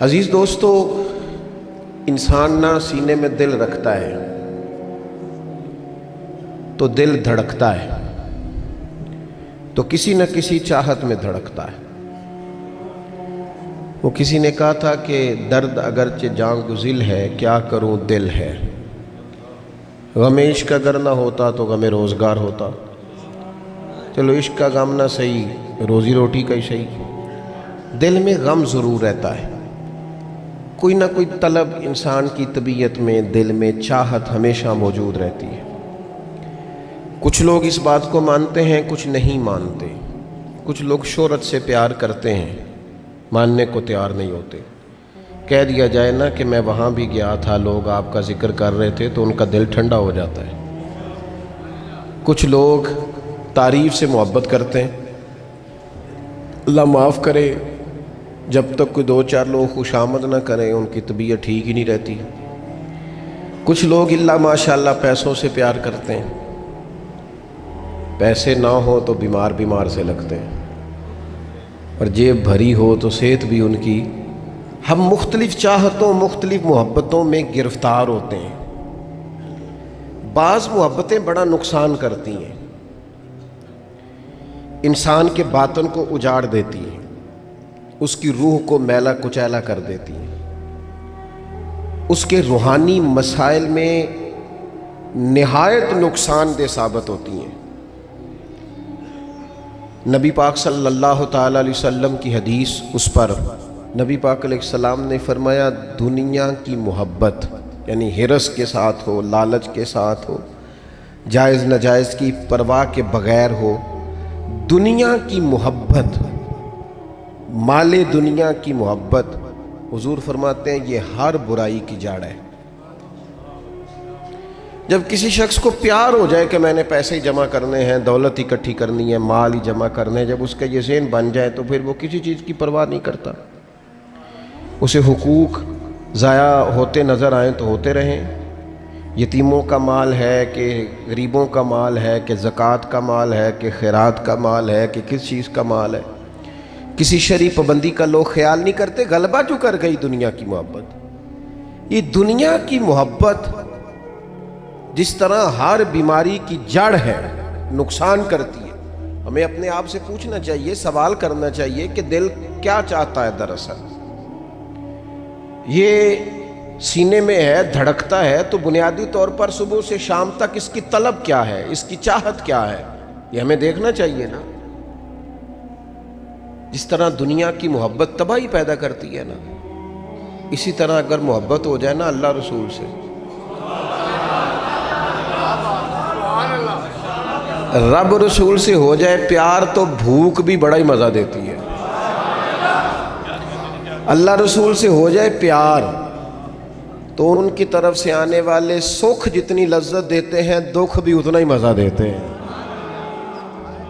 عزیز دوستو، انسان نہ سینے میں دل رکھتا ہے تو دل دھڑکتا ہے، تو کسی نہ کسی چاہت میں دھڑکتا ہے۔ وہ کسی نے کہا تھا کہ درد اگرچہ جاں گزل ہے، کیا کروں دل ہے۔ غم عشق اگر نہ ہوتا تو غم روزگار ہوتا۔ چلو عشق کا غم نہ صحیح، روزی روٹی کا ہی صحیح، دل میں غم ضرور رہتا ہے۔ کوئی نہ کوئی طلب انسان کی طبیعت میں، دل میں چاہت ہمیشہ موجود رہتی ہے۔ کچھ لوگ اس بات کو مانتے ہیں، کچھ نہیں مانتے۔ کچھ لوگ شہرت سے پیار کرتے ہیں، ماننے کو تیار نہیں ہوتے۔ کہہ دیا جائے نا کہ میں وہاں بھی گیا تھا، لوگ آپ کا ذکر کر رہے تھے، تو ان کا دل ٹھنڈا ہو جاتا ہے۔ کچھ لوگ تعریف سے محبت کرتے ہیں، اللہ معاف کرے، جب تک کوئی دو چار لوگ خوشامد نہ کریں ان کی طبیعت ٹھیک ہی نہیں رہتی۔ کچھ لوگ اللہ ماشاءاللہ پیسوں سے پیار کرتے ہیں، پیسے نہ ہو تو بیمار بیمار سے لگتے ہیں، اور جیب بھری ہو تو صحت بھی ان کی۔ ہم مختلف چاہتوں، مختلف محبتوں میں گرفتار ہوتے ہیں۔ بعض محبتیں بڑا نقصان کرتی ہیں، انسان کے باطن کو اجاڑ دیتی ہیں، اس کی روح کو میلا کچیلا کر دیتی ہیں، اس کے روحانی مسائل میں نہایت نقصان دہ ثابت ہوتی ہیں۔ نبی پاک صلی اللہ تعالی علیہ وسلم کی حدیث، اس پر نبی پاک علیہ السلام نے فرمایا، دنیا کی محبت یعنی ہرس کے ساتھ ہو، لالچ کے ساتھ ہو، جائز ناجائز کی پرواہ کے بغیر ہو، دنیا کی محبت، مال دنیا کی محبت، حضور فرماتے ہیں یہ ہر برائی کی جڑ ہے۔ جب کسی شخص کو پیار ہو جائے کہ میں نے پیسے ہی جمع کرنے ہیں، دولت اکٹھی کرنی ہے، مال ہی جمع کرنے ہیں، جب اس کا یہ ذہن بن جائے تو پھر وہ کسی چیز کی پرواہ نہیں کرتا۔ اسے حقوق ضائع ہوتے نظر آئیں تو ہوتے رہیں، یتیموں کا مال ہے کہ غریبوں کا مال ہے کہ زکوٰۃ کا مال ہے کہ خیرات کا مال ہے کہ کس چیز کا مال ہے، کسی شرعی پابندی کا لوگ خیال نہیں کرتے۔ غلبہ جو کر گئی دنیا کی محبت، یہ دنیا کی محبت جس طرح ہر بیماری کی جڑ ہے، نقصان کرتی ہے۔ ہمیں اپنے آپ سے پوچھنا چاہیے، سوال کرنا چاہیے کہ دل کیا چاہتا ہے دراصل۔ یہ سینے میں ہے، دھڑکتا ہے، تو بنیادی طور پر صبح سے شام تک اس کی طلب کیا ہے، اس کی چاہت کیا ہے، یہ ہمیں دیکھنا چاہیے نا۔ جس طرح دنیا کی محبت تباہی پیدا کرتی ہے نا، اسی طرح اگر محبت ہو جائے نا اللہ رسول سے، رب رسول سے ہو جائے پیار، تو بھوک بھی بڑا ہی مزہ دیتی ہے۔ اللہ رسول سے ہو جائے پیار تو ان کی طرف سے آنے والے سکھ جتنی لذت دیتے ہیں، دکھ بھی اتنا ہی مزہ دیتے ہیں۔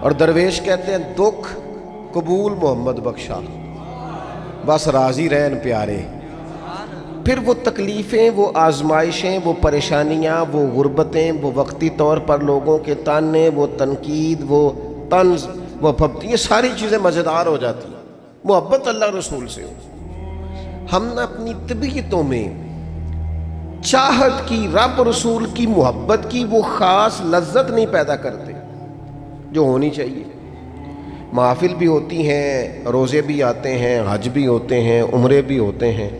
اور درویش کہتے ہیں، دکھ قبول محمد بخشا، بس راضی رہن پیارے۔ پھر وہ تکلیفیں، وہ آزمائشیں، وہ پریشانیاں، وہ غربتیں، وہ وقتی طور پر لوگوں کے تانے، وہ تنقید، وہ طنز، وہ پھپتی، یہ ساری چیزیں مزیدار ہو جاتی ہیں محبت اللہ رسول سے ہو۔ ہم نہ اپنی طبیعتوں میں چاہت کی، رب رسول کی محبت کی وہ خاص لذت نہیں پیدا کرتے جو ہونی چاہیے۔ محافل بھی ہوتی ہیں، روزے بھی آتے ہیں، حج بھی ہوتے ہیں، عمرے بھی ہوتے ہیں،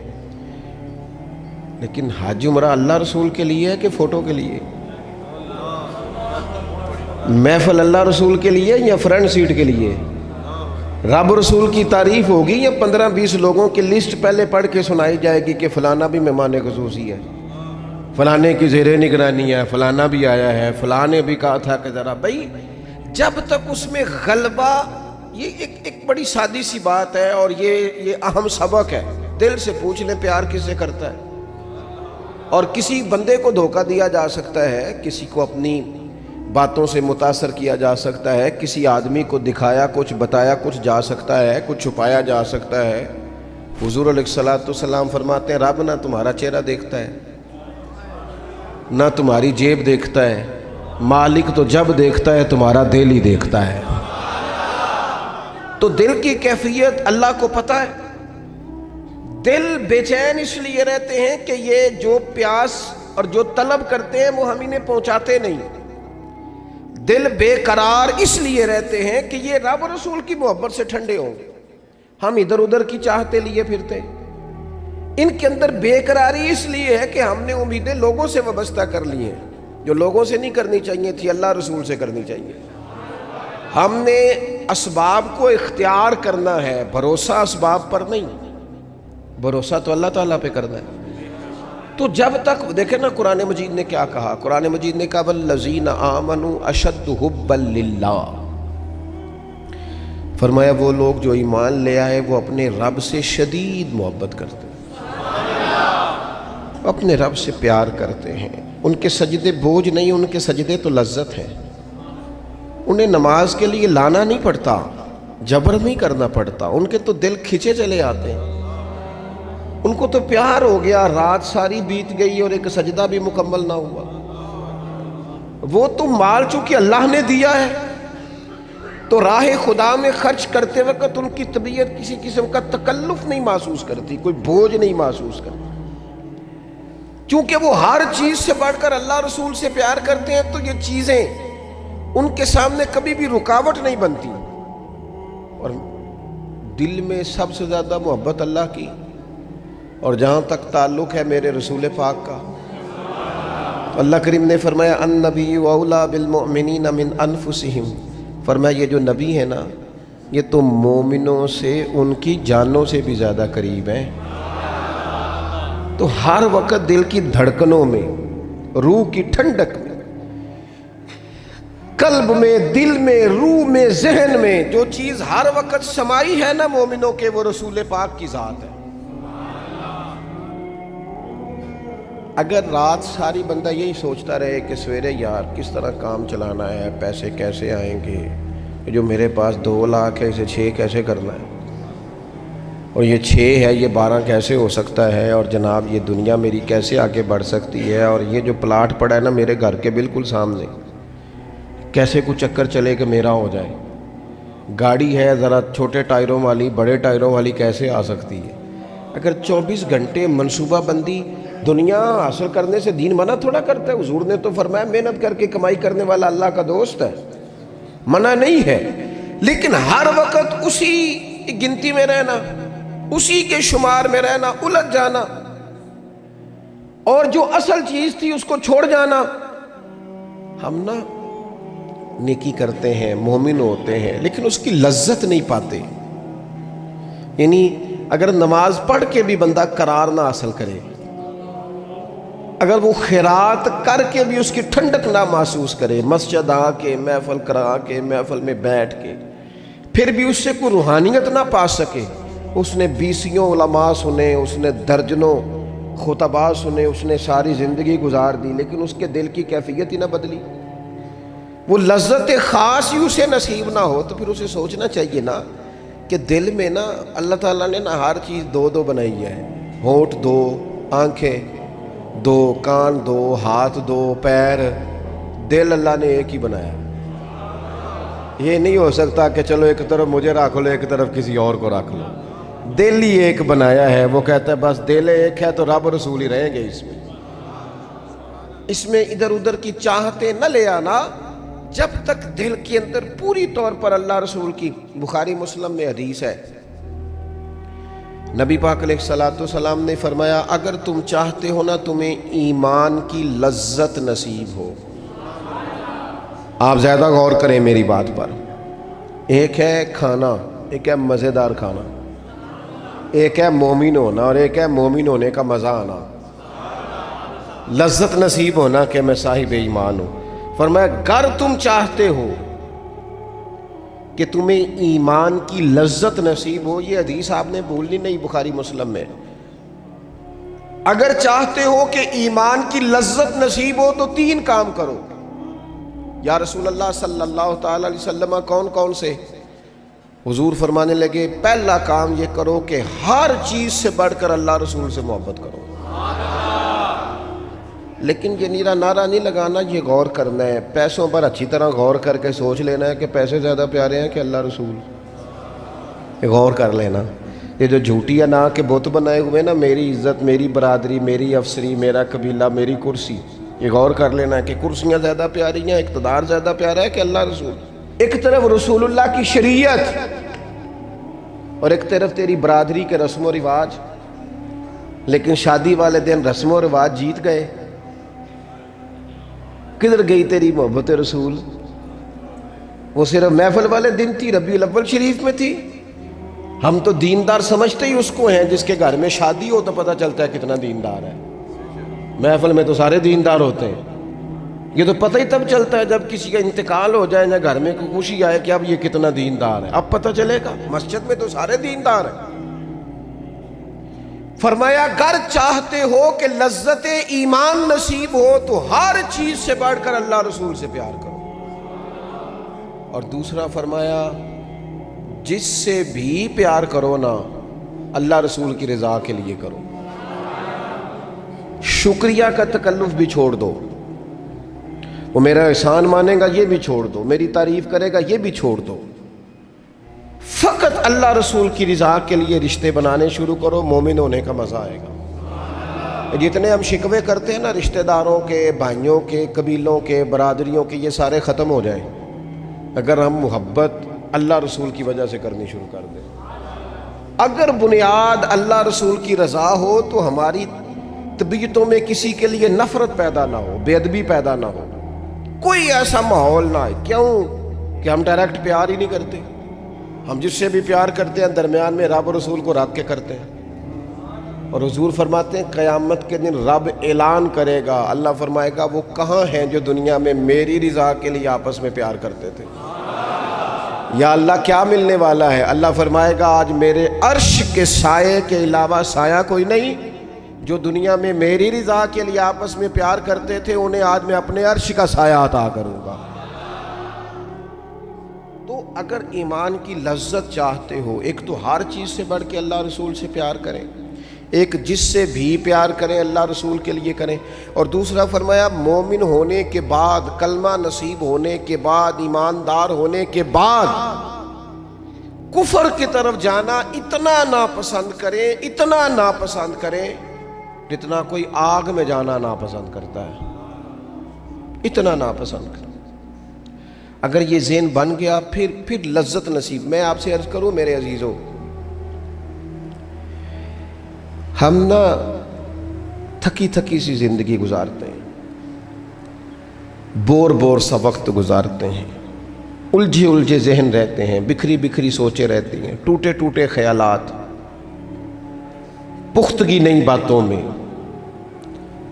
لیکن حج عمرہ اللہ رسول کے لیے ہے کہ فوٹو کے لیے؟ محفل اللہ رسول کے لیے یا فرنٹ سیٹ کے لیے؟ رب رسول کی تعریف ہوگی یا 15-20 لوگوں کی لسٹ پہلے پڑھ کے سنائی جائے گی کہ فلانا بھی مہمان خصوصی ہے، فلانے کی زیر نگرانی ہے، فلانا بھی آیا ہے، فلانے بھی کہا تھا کہ ذرا بھائی، جب تک اس میں غلبہ، یہ ایک بڑی سادی سی بات ہے، اور یہ اہم سبق ہے۔ دل سے پوچھ لیں پیار کس سے کرتا ہے؟ اور کسی بندے کو دھوکہ دیا جا سکتا ہے، کسی کو اپنی باتوں سے متاثر کیا جا سکتا ہے، کسی آدمی کو دکھایا کچھ، بتایا کچھ جا سکتا ہے، کچھ چھپایا جا سکتا ہے۔ حضور علیہ الصلوۃ والسلام فرماتے ہیں، رب نہ تمہارا چہرہ دیکھتا ہے، نہ تمہاری جیب دیکھتا ہے، مالک تو جب دیکھتا ہے تمہارا دل ہی دیکھتا ہے۔ تو دل کی کیفیت اللہ کو پتہ ہے، دل بے چین اس لیے رہتے ہیں کہ یہ جو پیاس اور جو طلب کرتے ہیں وہ ہم انہیں پہنچاتے نہیں. دل بے قرار اس لیے رہتے ہیں کہ یہ رب اور رسول کی محبت سے ٹھنڈے ہوں گے. ہم ادھر ادھر کی چاہتے لیے پھرتے. ان کے اندر بے قراری اس لیے ہے کہ ہم نے امیدیں لوگوں سے وابستہ کر لی ہیں جو لوگوں سے نہیں کرنی چاہیے تھی, اللہ رسول سے کرنی چاہیے. ہم نے اسباب کو اختیار کرنا ہے, بھروسہ اسباب پر نہیں, بھروسہ تو اللہ تعالیٰ پہ کرنا ہے. تو جب تک دیکھیں نا قرآن مجید نے کیا کہا, قرآن مجید نے کہا والذین آمنوا اشد حبا للہ, فرمایا وہ لوگ جو ایمان لے آئے وہ اپنے رب سے شدید محبت کرتے ہیں, اپنے رب سے پیار کرتے ہیں. ان کے سجدے بوجھ نہیں, ان کے سجدے تو لذت ہیں. انہیں نماز کے لیے لانا نہیں پڑتا, جبر نہیں کرنا پڑتا, ان کے تو دل کھچے چلے آتے ہیں. ان کو تو پیار ہو گیا, رات ساری بیت گئی اور ایک سجدہ بھی مکمل نہ ہوا. وہ تو مال چونکہ اللہ نے دیا ہے تو راہ خدا میں خرچ کرتے وقت ان کی طبیعت کسی قسم کا تکلف نہیں محسوس کرتی, کوئی بوجھ نہیں محسوس کرتی. چونکہ وہ ہر چیز سے بڑھ کر اللہ رسول سے پیار کرتے ہیں تو یہ چیزیں ان کے سامنے کبھی بھی رکاوٹ نہیں بنتی. اور دل میں سب سے زیادہ محبت اللہ کی, اور جہاں تک تعلق ہے میرے رسول پاک کا, تو اللہ کریم نے فرمایا النبی اولیٰ بالمؤمنین من انفسہم, فرمایا یہ جو نبی ہے نا یہ تو مومنوں سے ان کی جانوں سے بھی زیادہ قریب ہیں. تو ہر وقت دل کی دھڑکنوں میں, روح کی ٹھنڈک میں, قلب میں, دل میں, روح میں, ذہن میں جو چیز ہر وقت سمائی ہے نا مومنوں کے, وہ رسول پاک کی ذات ہے. اگر رات ساری بندہ یہی سوچتا رہے کہ سویرے یار کس طرح کام چلانا ہے, پیسے کیسے آئیں گے, جو میرے پاس 2 لاکھ ہے اسے 6 کیسے کرنا ہے, اور یہ 6 ہے یہ 12 کیسے ہو سکتا ہے, اور جناب یہ دنیا میری کیسے آگے بڑھ سکتی ہے, اور یہ جو پلاٹ پڑا ہے نا میرے گھر کے بالکل سامنے کیسے کوئی چکر چلے کہ میرا ہو جائے, گاڑی ہے ذرا چھوٹے ٹائروں والی بڑے ٹائروں والی کیسے آ سکتی ہے. اگر 24 گھنٹے منصوبہ بندی دنیا حاصل کرنے سے دین منع تھوڑا کرتا ہے. حضور نے تو فرمایا محنت کر کے کمائی کرنے والا اللہ کا دوست ہے, منع نہیں ہے, لیکن ہر وقت اسی گنتی میں رہنا, اسی کے شمار میں رہنا, الجھ جانا, اور جو اصل چیز تھی اس کو چھوڑ جانا. ہم نا نیکی کرتے ہیں, مومن ہوتے ہیں, لیکن اس کی لذت نہیں پاتے. یعنی اگر نماز پڑھ کے بھی بندہ قرار نہ حاصل کرے, اگر وہ خیرات کر کے بھی اس کی ٹھنڈک نہ محسوس کرے, مسجد آ کے محفل کرا کے محفل میں بیٹھ کے پھر بھی اس سے کوئی روحانیت نہ پا سکے, اس نے 20 علماء سنے, اس نے درجنوں خطباء سنے, اس نے ساری زندگی گزار دی, لیکن اس کے دل کی کیفیت ہی نہ بدلی, وہ لذت خاص ہی اسے نصیب نہ ہو, تو پھر اسے سوچنا چاہیے نا کہ دل میں نا اللہ تعالیٰ نے نا ہر چیز 2 بنائی ہے. ہونٹ 2, آنکھیں 2, کان 2, ہاتھ 2, پیر, دل اللہ نے ایک ہی بنایا. یہ نہیں ہو سکتا کہ چلو ایک طرف مجھے رکھ لو ایک طرف کسی اور کو رکھ لو. دل ہی ایک بنایا ہے. وہ کہتا ہے بس دل ایک ہے تو رب رسول ہی رہیں گے. اس میں ادھر ادھر کی چاہتے نہ لے آنا جب تک دل کے اندر پوری طور پر اللہ رسول کی. بخاری مسلم میں حدیث ہے, نبی پاک علیہ الصلوۃ والسلام نے فرمایا اگر تم چاہتے ہو نا تمہیں ایمان کی لذت نصیب ہو. آپ زیادہ غور کریں میری بات پر. ایک ہے کھانا, ایک ہے مزیدار کھانا, ایک ہے مومن ہونا اور ایک ہے مومن ہونے کا مزہ آنا, لذت نصیب ہونا کہ میں صاحب ایمان ہوں. فرمایا اگر تم چاہتے ہو کہ تمہیں ایمان کی لذت نصیب ہو, یہ حدیث آپ نے بھولنی نہیں, بخاری مسلم میں, اگر چاہتے ہو کہ ایمان کی لذت نصیب ہو تو 3 کام کرو. یا رسول اللہ صلی اللہ تعالی علیہ وسلم کون کون سے؟ حضور فرمانے لگے پہلا کام یہ کرو کہ ہر چیز سے بڑھ کر اللہ رسول سے محبت کرو. لیکن یہ نیرا نعرہ نہیں لگانا, یہ غور کرنا ہے, پیسوں پر اچھی طرح غور کر کے سوچ لینا ہے کہ پیسے زیادہ پیارے ہیں کہ اللہ رسول. یہ غور کر لینا. یہ جو جھوٹی انا کے بت بنائے ہوئے نا، میری عزت، میری برادری، میری افسری، میرا قبیلہ، میری کرسی، یہ غور کر لینا ہے کہ کرسیاں زیادہ پیاری ہیں، اقتدار زیادہ پیارا ہے کہ اللہ رسول؟ ایک طرف رسول اللہ کی شریعت اور ایک طرف تیری برادری کے رسم و رواج، لیکن شادی والے دن رسم و رواج جیت گئے۔ کدھر گئی تیری محبت رسول؟ وہ صرف محفل والے دن تھی، ربیع الاول شریف میں تھی۔ ہم تو دیندار سمجھتے ہی اس کو ہیں جس کے گھر میں شادی ہو تو پتہ چلتا ہے کتنا دیندار ہے۔ محفل میں تو سارے دیندار ہوتے ہیں، یہ تو پتہ ہی تب چلتا ہے جب کسی کا انتقال ہو جائے یا گھر میں کوئی خوشی آئے کہ اب یہ کتنا دیندار ہے، اب پتہ چلے گا۔ مسجد میں تو سارے دیندار ہیں۔ فرمایا اگر چاہتے ہو کہ لذت ایمان نصیب ہو تو ہر چیز سے بڑھ کر اللہ رسول سے پیار کرو، اور دوسرا فرمایا جس سے بھی پیار کرو نا اللہ رسول کی رضا کے لیے کرو۔ شکریہ کا تکلف بھی چھوڑ دو، وہ میرا احسان مانے گا یہ بھی چھوڑ دو، میری تعریف کرے گا یہ بھی چھوڑ دو، فقط اللہ رسول کی رضا کے لیے رشتے بنانے شروع کرو، مومن ہونے کا مزہ آئے گا۔ جتنے ہم شکوے کرتے ہیں نا رشتہ داروں کے، بھائیوں کے، قبیلوں کے، برادریوں کے، یہ سارے ختم ہو جائیں اگر ہم محبت اللہ رسول کی وجہ سے کرنی شروع کر دیں۔ اگر بنیاد اللہ رسول کی رضا ہو تو ہماری طبیعتوں میں کسی کے لیے نفرت پیدا نہ ہو، بے ادبی پیدا نہ ہو، کوئی ایسا ماحول نہ ہے۔ کیوں کہ ہم ڈائریکٹ پیار ہی نہیں کرتے، ہم جس سے بھی پیار کرتے ہیں درمیان میں رب رسول کو رکھ کے کرتے ہیں۔ اور حضور فرماتے ہیں قیامت کے دن رب اعلان کرے گا، اللہ فرمائے گا وہ کہاں ہیں جو دنیا میں میری رضا کے لیے آپس میں پیار کرتے تھے؟ یا اللہ کیا ملنے والا ہے؟ اللہ فرمائے گا آج میرے عرش کے سائے کے علاوہ سایہ کوئی نہیں۔ جو دنیا میں میری رضا کے لیے آپس میں پیار کرتے تھے انہیں آج میں اپنے عرش کا سایہ عطا کروں گا۔ تو اگر ایمان کی لذت چاہتے ہو، ایک تو ہر چیز سے بڑھ کے اللہ رسول سے پیار کریں، ایک جس سے بھی پیار کریں اللہ رسول کے لیے کریں، اور دوسرا فرمایا مومن ہونے کے بعد، کلمہ نصیب ہونے کے بعد، ایماندار ہونے کے بعد کفر کی طرف جانا اتنا ناپسند کریں، اتنا ناپسند کریں جتنا کوئی آگ میں جانا ناپسند کرتا ہے، اتنا ناپسند کریں۔ اگر یہ ذہن بن گیا پھر لذت نصیب۔ میں آپ سے عرض کروں میرے عزیزوں، ہم نا تھکی تھکی سی زندگی گزارتے ہیں، بور سا وقت گزارتے ہیں، الجھے ذہن رہتے ہیں، بکھری سوچیں رہتی ہیں، ٹوٹے خیالات، پختگی نہیں باتوں میں،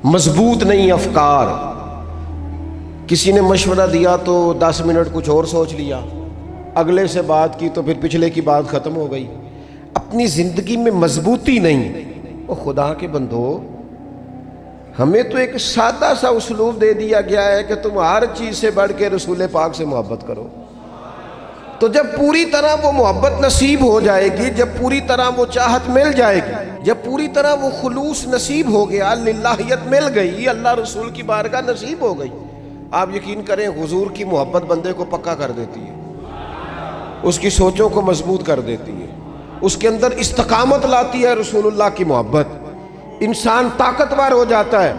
مضبوط نہیں افکار۔ کسی نے مشورہ دیا تو 10 منٹ کچھ اور سوچ لیا، اگلے سے بات کی تو پھر پچھلے کی بات ختم ہو گئی، اپنی زندگی میں مضبوطی نہیں۔ او خدا کے بندو، ہمیں تو ایک سادہ سا اسلوب دے دیا گیا ہے کہ تم ہر چیز سے بڑھ کے رسول پاک سے محبت کرو۔ تو جب پوری طرح وہ محبت نصیب ہو جائے گی، جب پوری طرح وہ چاہت مل جائے گی، جب پوری طرح وہ خلوص نصیب ہو گیا، للہیت مل گئی، اللہ رسول کی بارگاہ نصیب ہو گئی، آپ یقین کریں حضور کی محبت بندے کو پکا کر دیتی ہے، اس کی سوچوں کو مضبوط کر دیتی ہے، اس کے اندر استقامت لاتی ہے رسول اللہ کی محبت، انسان طاقتور ہو جاتا ہے۔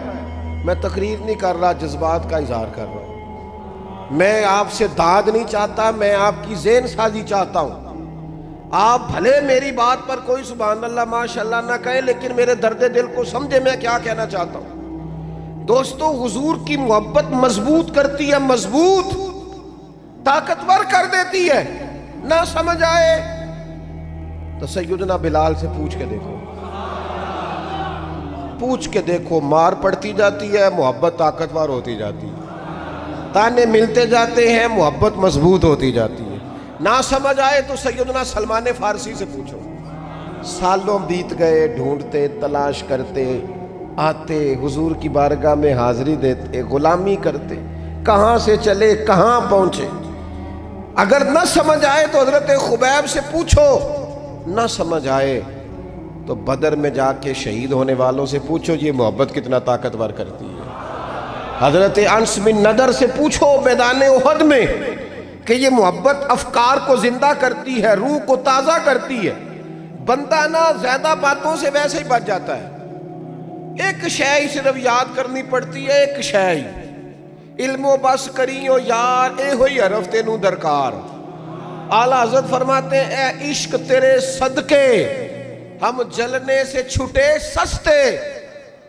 میں تقریر نہیں کر رہا، جذبات کا اظہار کر رہا ہوں۔ میں آپ سے داد نہیں چاہتا، میں آپ کی ذہن سازی چاہتا ہوں۔ آپ بھلے میری بات پر کوئی سبحان اللہ ماشاءاللہ نہ کہیں، لیکن میرے درد دل کو سمجھے میں کیا کہنا چاہتا ہوں۔ دوستو حضور کی محبت مضبوط کرتی ہے، مضبوط طاقتور کر دیتی ہے۔ نہ سمجھ آئے تو سیدنا بلال سے پوچھ کے دیکھو، مار پڑتی جاتی ہے، محبت طاقتور ہوتی جاتی ہے، تانے ملتے جاتے ہیں، محبت مضبوط ہوتی جاتی ہے۔ نہ سمجھ آئے تو سیدنا سلمان فارسی سے پوچھو، سالوں بیت گئے، ڈھونڈتے تلاش کرتے، آتے حضور کی بارگاہ میں حاضری دیتے، غلامی کرتے، کہاں سے چلے کہاں پہنچے۔ اگر نہ سمجھ آئے تو حضرت خبیب سے پوچھو، نہ سمجھ آئے تو بدر میں جا کے شہید ہونے والوں سے پوچھو یہ محبت کتنا طاقتور کرتی ہے۔ حضرت انس بن نضر سے پوچھو میدان احد میں کہ یہ محبت افکار کو زندہ کرتی ہے، روح کو تازہ کرتی ہے۔ بندہ نا زیادہ باتوں سے ویسے ہی بچ جاتا ہے. ایک شے ہی صرف یاد کرنی پڑتی ہے, ایک شے ہی. علم و بس کریو یار اے ہوئی حرف تینوں درکار. اعلیٰ حضرت فرماتے ہیں اے عشق تیرے صدقے ہم جلنے سے چھٹے سستے.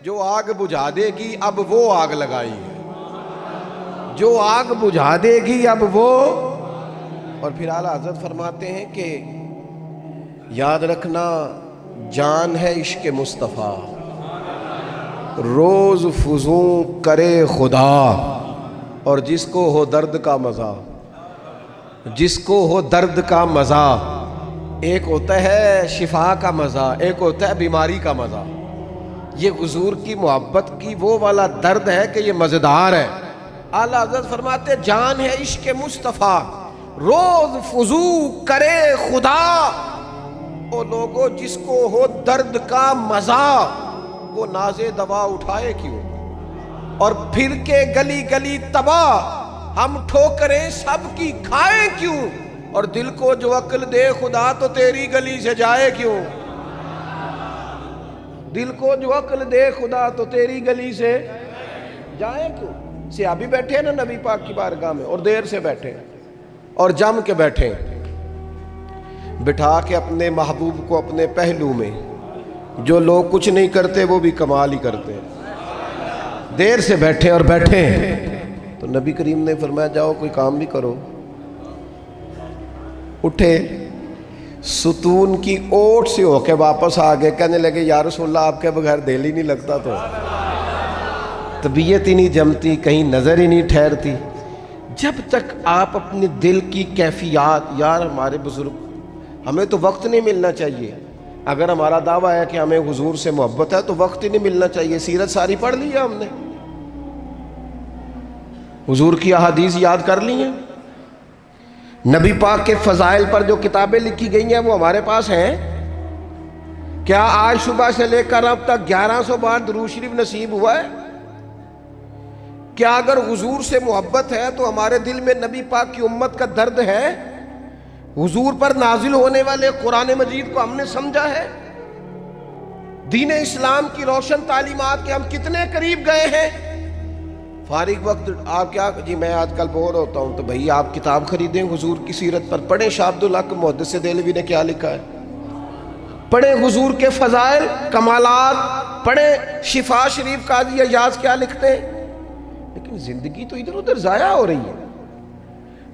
جو آگ بجھا دے گی اب وہ آگ لگائی ہے, جو آگ بجھا دے گی اب وہ. اور پھر اعلیٰ حضرت فرماتے ہیں کہ یاد رکھنا جان ہے عشق مصطفیٰ, روز فزوں کرے خدا. اور جس کو ہو درد کا مزہ, جس کو ہو درد کا مزہ, ایک ہوتا ہے شفا کا مزہ, ایک ہوتا ہے بیماری کا مزہ. یہ حضور کی محبت کی وہ والا درد ہے کہ یہ مزیدار ہے. اعلیٰ حضرت فرماتے جان ہے عشق مصطفیٰ, روز فزوں کرے خدا. او لوگو جس کو ہو درد کا مزہ, وہ نازے دوا اٹھائے کیوں, اور پھر کے گلی گلی تباہ ہم ٹھوکریں سب کی کھائیں کیوں. اور دل کو جو عقل دے خدا تو تیری گلی سے جائے کیوں, دل کو جو عقل دے خدا تو تیری گلی سے جائے کیوں. صحابی بیٹھے ہیں نا نبی پاک کی بارگاہ میں, اور دیر سے بیٹھے اور جم کے بیٹھے, بٹھا کے اپنے محبوب کو اپنے پہلو میں. جو لوگ کچھ نہیں کرتے وہ بھی کمال ہی کرتے ہیں. دیر سے بیٹھے اور بیٹھے تو نبی کریم نے فرمایا جاؤ کوئی کام بھی کرو. اٹھے, ستون کی اوٹ سے ہو کے واپس آ گئے, کہنے لگے یا رسول اللہ آپ کے بغیر دل ہی نہیں لگتا, تو طبیعت ہی نہیں جمتی, کہیں نظر ہی نہیں ٹھہرتی. جب تک آپ اپنے دل کی کیفیات, یار ہمارے بزرگ ہمیں تو وقت نہیں ملنا چاہیے. اگر ہمارا دعویٰ ہے کہ ہمیں حضور سے محبت ہے تو وقت ہی نہیں ملنا چاہیے. سیرت ساری پڑھ لی ہے ہم نے, حضور کی احادیث یاد کر لی ہیں, نبی پاک کے فضائل پر جو کتابیں لکھی گئی ہیں وہ ہمارے پاس ہیں. کیا آج صبح سے لے کر اب تک 1100 بار درود شریف نصیب ہوا ہے؟ کیا اگر حضور سے محبت ہے تو ہمارے دل میں نبی پاک کی امت کا درد ہے؟ حضور پر نازل ہونے والے قرآن مجید کو ہم نے سمجھا ہے؟ دین اسلام کی روشن تعلیمات کے ہم کتنے قریب گئے ہیں؟ فارغ وقت آپ کیا جی میں آج کل بور ہوتا ہوں, تو بھئی آپ کتاب خریدیں حضور کی سیرت پر, پڑھیں شاہ عبدالحق محدث دہلوی نے کیا لکھا ہے, پڑھیں حضور کے فضائل کمالات, پڑھیں شفا شریف قاضی ایاز کیا لکھتے ہیں. لیکن زندگی تو ادھر ادھر ضائع ہو رہی ہے.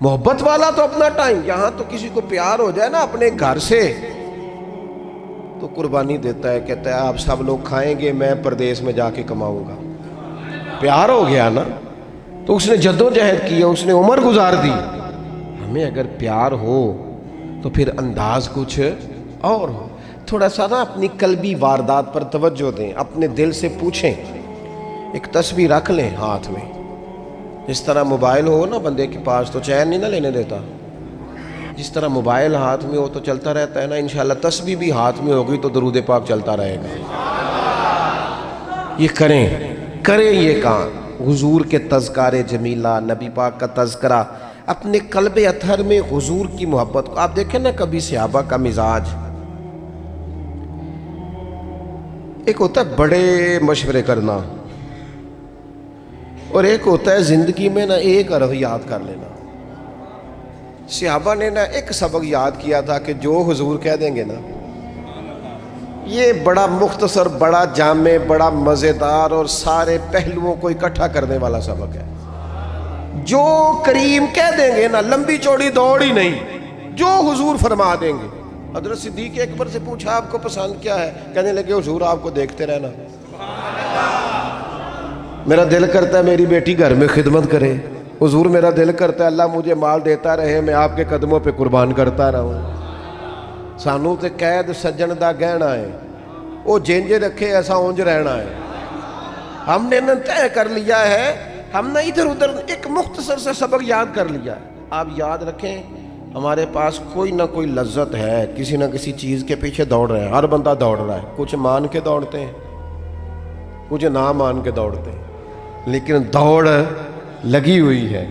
محبت والا تو اپنا ٹائم, یہاں تو کسی کو پیار ہو جائے نا اپنے گھر سے تو قربانی دیتا ہے, کہتا ہے آپ سب لوگ کھائیں گے, میں پردیس میں جا کے کماؤں گا. پیار ہو گیا نا تو اس نے جدوجہد کی, اس نے عمر گزار دی. ہمیں اگر پیار ہو تو پھر انداز کچھ اور ہو. تھوڑا سا نا اپنی قلبی واردات پر توجہ دیں, اپنے دل سے پوچھیں. ایک تسبیح رکھ لیں ہاتھ میں, جس طرح موبائل ہو نا بندے کے پاس تو چین نہیں نہ لینے دیتا, جس طرح موبائل ہاتھ میں ہو تو چلتا رہتا ہے نا, انشاءاللہ تسبیح بھی ہاتھ میں ہوگی تو درود پاک چلتا رہے گا. یہ کریں یہ کام. حضور کے تذکار جمیلہ, نبی پاک کا تذکرہ, اپنے قلب اطہر میں حضور کی محبت کو. آپ دیکھیں نا کبھی صحابہ کا مزاج, ایک ہوتا ہے بڑے مشورے کرنا, اور ایک ہوتا ہے زندگی میں نا ایک حرف یاد کر لینا. صحابہ نے نا ایک سبق یاد کیا تھا کہ جو حضور کہہ دیں گے نا, یہ بڑا مختصر, بڑا جامع, بڑا مزیدار اور سارے پہلوؤں کو اکٹھا کرنے والا سبق ہے. جو کریم کہہ دیں گے نا, لمبی چوڑی دوڑ ہی نہیں, جو حضور فرما دیں گے. حضرت صدیق اکبر سے پوچھا آپ کو پسند کیا ہے, کہنے لگے حضور آپ کو دیکھتے رہنا. میرا دل کرتا ہے میری بیٹی گھر میں خدمت کرے. حضور میرا دل کرتا ہے اللہ مجھے مال دیتا رہے, میں آپ کے قدموں پہ قربان کرتا رہوں. سانو تے قید سجن دا گہنا ہے, وہ جنج رکھے ایسا اونج رہنا ہے. ہم نے نہ طے کر لیا ہے, ہم نے ادھر ادھر ایک مختصر سے سبق یاد کر لیا ہے. آپ یاد رکھیں ہمارے پاس کوئی نہ کوئی لذت ہے, کسی نہ کسی چیز کے پیچھے دوڑ رہے ہیں. ہر بندہ دوڑ رہا ہے, کچھ مان کے دوڑتے ہیں, کچھ نہ مان کے دوڑتے ہیں, لیکن دوڑ لگی ہوئی ہے.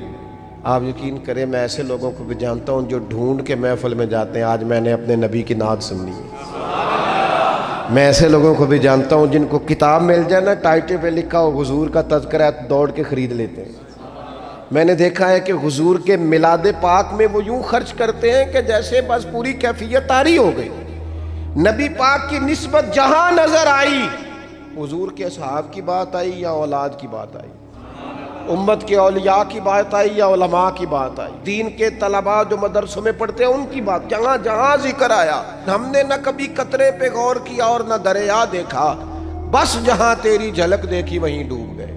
آپ یقین کریں میں ایسے لوگوں کو بھی جانتا ہوں جو ڈھونڈ کے محفل میں جاتے ہیں، آج میں نے اپنے نبی کی نعت سننی ہے۔ میں ایسے لوگوں کو بھی جانتا ہوں جن کو کتاب مل جائے نا، ٹائٹل پہ لکھا ہو حضور کا تذکرہ ہے، دوڑ کے خرید لیتے ہیں۔ میں نے دیکھا ہے کہ حضور کے میلاد پاک میں وہ یوں خرچ کرتے ہیں کہ جیسے بس پوری کیفیت طاری ہو گئی۔ نبی پاک کی نسبت جہاں نظر آئی، حضور کے اصحاب کی بات آئی یا اولاد کی بات آئی، امت کے اولیاء کی بات آئی یا علماء کی بات آئی، دین کے طلباء جو مدرسوں میں پڑھتے ہیں ان کی بات، جہاں جہاں ذکر آیا، ہم نے نہ کبھی قطرے پہ غور کیا اور نہ دریا دیکھا، بس جہاں تیری جھلک دیکھی وہیں ڈوب گئے۔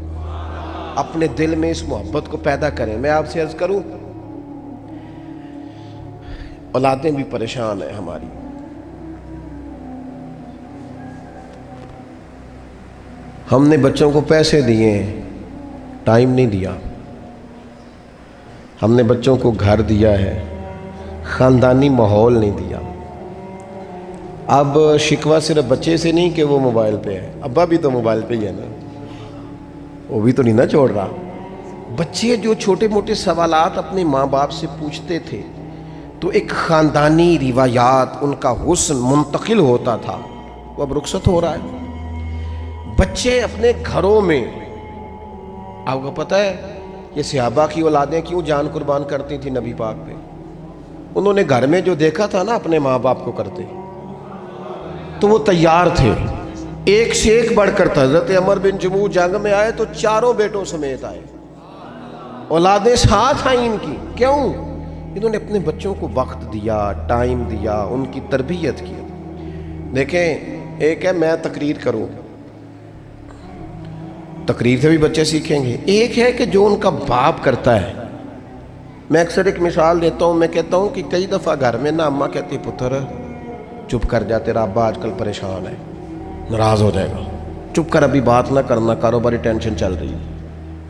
اپنے دل میں اس محبت کو پیدا کریں۔ میں آپ سے عرض کروں، اولادیں بھی پریشان ہیں ہماری، ہم نے بچوں کو پیسے دیے ہیں، ٹائم نہیں دیا، ہم نے بچوں کو گھر دیا ہے، خاندانی ماحول نہیں دیا۔ اب شکوہ صرف بچے سے نہیں کہ وہ موبائل پہ ہے، ابا بھی تو موبائل پہ ہی ہے نا، وہ بھی تو نہیں نا چھوڑ رہا۔ بچے جو چھوٹے موٹے سوالات اپنے ماں باپ سے پوچھتے تھے تو ایک خاندانی روایات، ان کا حسن منتقل ہوتا تھا، وہ اب رخصت ہو رہا ہے۔ بچے اپنے گھروں میں، آپ کو پتہ ہے یہ صحابہ کی اولادیں کیوں جان قربان کرتی تھی نبی پاک پہ؟ انہوں نے گھر میں جو دیکھا تھا نا اپنے ماں باپ کو کرتے، تو وہ تیار تھے، ایک سے ایک بڑھ کر تھا۔ حضرت عمر بن جموح جنگ میں آئے تو چاروں بیٹوں سمیت آئے، اولادیں ساتھ آئیں ان کی، کیوں؟ انہوں نے اپنے بچوں کو وقت دیا، ٹائم دیا، ان کی تربیت کی۔ دیکھیں، ایک ہے میں تقریر کروں، تقریر سے بھی بچے سیکھیں گے، ایک ہے کہ جو ان کا باپ کرتا ہے۔ میں اکثر ایک مثال دیتا ہوں، میں کہتا ہوں کہ کئی دفعہ گھر میں نا اماں کہتی پتر چپ کر جا، تیرا ابا آج کل پریشان ہے، ناراض ہو جائے گا، چپ کر، ابھی بات نہ کرنا، کاروباری ٹینشن چل رہی ہے۔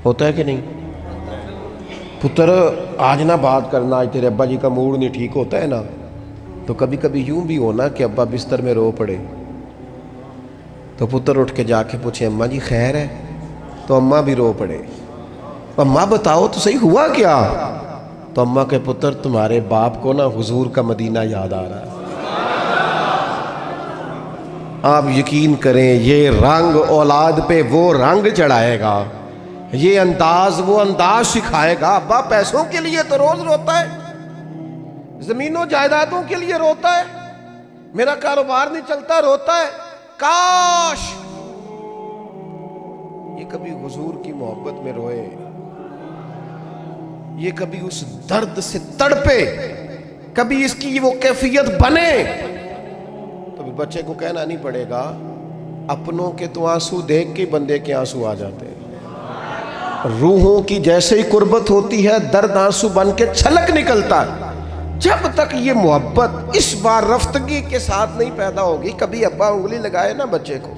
ہوتا ہے کہ نہیں؟ پتر آج نہ بات کرنا، آج تیرے ابا جی کا موڈ نہیں ٹھیک، ہوتا ہے نا؟ تو کبھی کبھی یوں بھی ہونا کہ ابا بستر میں رو پڑے تو پتر اٹھ کے جا کے پوچھے اماں جی خیر ہے؟ تو اماں بھی رو پڑے، اماں بتاؤ تو صحیح ہوا کیا؟ تو اماں کے پتر تمہارے باپ کو نا حضور کا مدینہ یاد آ رہا ہے۔ آپ یقین کریں یہ رنگ اولاد پہ وہ رنگ چڑھائے گا، یہ انداز وہ انداز سکھائے گا۔ ابا پیسوں کے لیے تو روز روتا ہے، زمینوں جائیدادوں کے لیے روتا ہے، میرا کاروبار نہیں چلتا، روتا ہے۔ کاش یہ کبھی حضور کی محبت میں روئے، یہ کبھی اس درد سے تڑپے، کبھی اس کی وہ کیفیت بنے، تو بچے کو کہنا نہیں پڑے گا اپنوں کے تو آنسو دیکھ کے بندے کے آنسو آ جاتے ہیں۔ روحوں کی جیسے ہی قربت ہوتی ہے درد آنسو بن کے چھلک نکلتا ہے۔ جب تک یہ محبت اس بار رفتگی کے ساتھ نہیں پیدا ہوگی، کبھی ابا انگلی لگائے نا بچے کو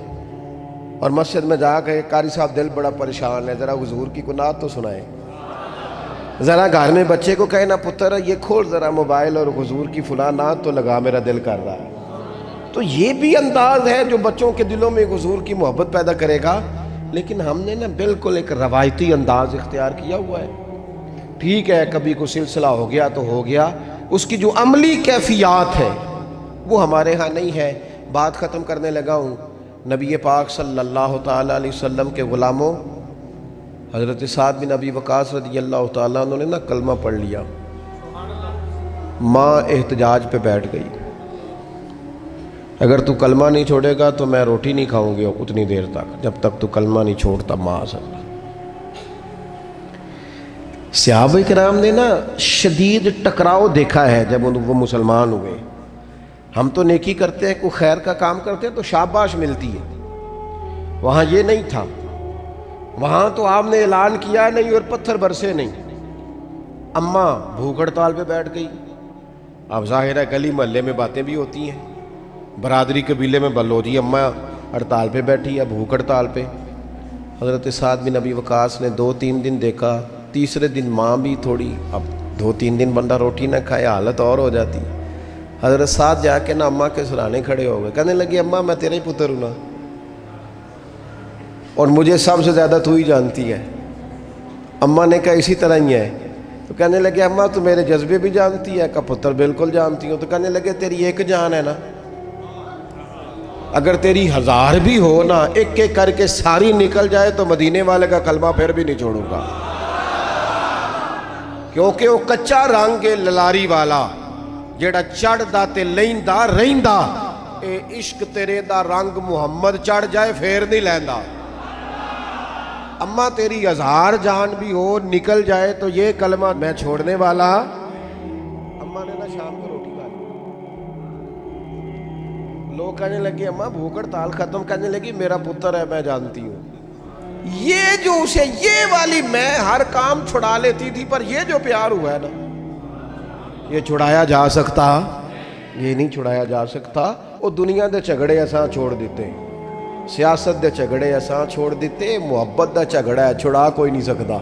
اور مسجد میں جا کے قاری صاحب دل بڑا پریشان ہے، ذرا حضور کی کوئی نعت تو سنائے، ذرا گھر میں بچے کو کہنا پتر یہ کھول ذرا موبائل اور حضور کی فلاں نعت تو لگا، میرا دل کر رہا ہے۔ تو یہ بھی انداز ہے جو بچوں کے دلوں میں حضور کی محبت پیدا کرے گا۔ لیکن ہم نے نا بالکل ایک روایتی انداز اختیار کیا ہوا ہے۔ ٹھیک ہے کبھی کوئی سلسلہ ہو گیا تو ہو گیا، اس کی جو عملی کیفیات ہے وہ ہمارے ہاں نہیں ہے۔ بات ختم کرنے لگا ہوں، نبی پاک صلی اللہ تعالیٰ علیہ وسلم کے غلاموں حضرت سعد بن ابی وقاص رضی اللہ تعالیٰ انہوں نے نا کلمہ پڑھ لیا، ماں احتجاج پہ بیٹھ گئی، اگر تو کلمہ نہیں چھوڑے گا تو میں روٹی نہیں کھاؤں گی اتنی دیر تک، جب تک تو کلمہ نہیں چھوڑتا ماں سب۔ صحابہ کرام نے نا شدید ٹکراؤ دیکھا ہے جب وہ مسلمان ہوئے۔ ہم تو نیکی کرتے ہیں، کوئی خیر کا کام کرتے ہیں تو شاباش ملتی ہے، وہاں یہ نہیں تھا، وہاں تو آپ نے اعلان کیا نہیں اور پتھر برسے نہیں۔ اماں بھوک ہڑتال پہ بیٹھ گئی، اب ظاہر ہے گلی محلے میں باتیں بھی ہوتی ہیں، برادری قبیلے میں بلو جی اماں ہڑتال پہ بیٹھی ہے، بھوک ہڑتال پہ۔ حضرت سعد بن ابی وقاص نے 2-3 دن دیکھا، تیسرے دن ماں بھی تھوڑی، اب 2-3 دن بندہ روٹی نہ کھائے حالت اور ہو جاتی۔ حضرت سعد جا کے نا اماں کے سرانے کھڑے ہو گئے، کہنے لگے اماں میں تیرے ہی پتر ہوں نا، اور مجھے سب سے زیادہ تو ہی جانتی ہے۔ اماں نے کہا اسی طرح ہی ہے، تو کہنے لگے اماں تو میرے جذبے بھی جانتی ہے؟ کہا پتر بالکل جانتی ہوں۔ تو کہنے لگے تیری ایک جان ہے نا، اگر تیری 1000 بھی ہو نا، ایک ایک کر کے ساری نکل جائے تو مدینے والے کا کلمہ پھر بھی نہیں چھوڑوں گا، کیونکہ وہ کچا رنگ ہے للاری والا جیڑا چڑھ دا تے لیندا رہندا، اے عشق تیرے دا رنگ محمد چڑھ جائے پھر نہیں لیندا۔ اماں تیری 1000 جان بھی ہو نکل جائے تو یہ کلمہ میں چھوڑنے والا۔ اماں نے نا شام کو روٹی کھا لی، لوگ کہنے لگے اماں بھوک ہڑتال ختم، کہنے لگی میرا پتر ہے میں جانتی ہوں، یہ جو اسے یہ والی میں ہر کام چھڑا لیتی تھی، پر یہ جو پیار ہوا ہے نا یہ چھڑایا جا سکتا؟ یہ نہیں چھڑایا جا سکتا۔ وہ دنیا دے جھگڑے اساں چھوڑ دیتے، سیاست دے جھگڑے اساں چھوڑ دیتے، محبت دا جھگڑا ہے چھڑا کوئی نہیں سکتا،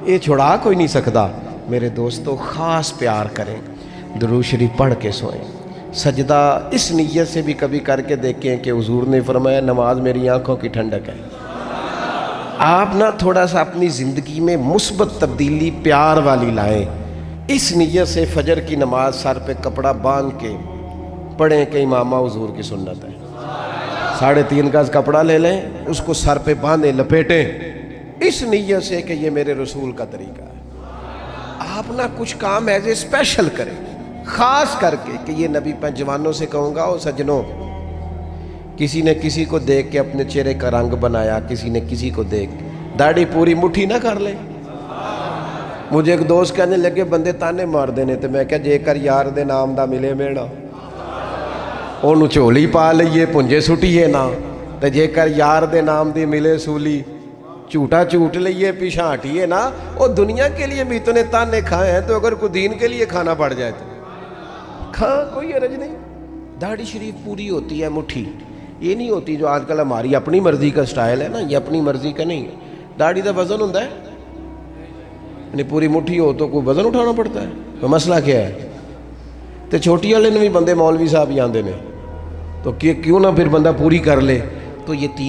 یہ چھڑا کوئی نہیں سکتا۔ میرے دوستو خاص پیار کریں، درود شریف پڑھ کے سوئیں، سجدہ اس نیت سے بھی کبھی کر کے دیکھیں کہ حضور نے فرمایا نماز میری آنکھوں کی ٹھنڈک ہے۔ آپ نا تھوڑا سا اپنی زندگی میں مثبت تبدیلی پیار والی لائیں، اس نیت سے فجر کی نماز سر پہ کپڑا باندھ کے پڑھیں کہ امامہ حضور کی سنت ہے، 3.5 گز کپڑا لے لیں، اس کو سر پہ باندھیں لپیٹیں، اس نیت سے کہ یہ میرے رسول کا طریقہ ہے۔ آپ نا کچھ کام ایز اے اسپیشل کریں، خاص کر کے کہ یہ نبی پہ جوانوں سے کہوں گا، او سجنوں، کسی نے کسی کو دیکھ کے اپنے چہرے کا رنگ بنایا، کسی نے کسی کو دیکھ داڑھی پوری مٹھی نہ کر لے۔ مجھے ایک دوست کہنے لگے بندے تانے مار دینے تے میں کہا جے کر یار دے نام دا ملے میڑا انہوں چولی پا لئیے پنجے سٹیے نا، تے جے کر یار دے نام دی ملے سولی چوٹا چوٹ لئیے پیچھا ہٹیے نا۔ وہ دنیا کے لیے بھی اتنے تانے کھائے ہیں، تو اگر کوئی دین کے لیے کھانا پڑ جائے تو کھاں، کوئی عرض نہیں۔ داڑھی شریف پوری ہوتی ہے مٹھی، یہ نہیں ہوتی جو آج کل ہماری اپنی مرضی کا سٹائل ہے نا، یہ اپنی مرضی کا نہیں ہے۔ داڑھی دا وزن ہوتا ہے، یعنی پوری مٹھی ہو تو کوئی وزن اٹھانا پڑتا ہے، تو مسئلہ کیا ہے؟ تو چھوٹی والے نے بھی بندے مولوی صاحب ہی آندے نے، تو کیوں نہ پھر بندہ پوری کر لے۔ تو یہ 3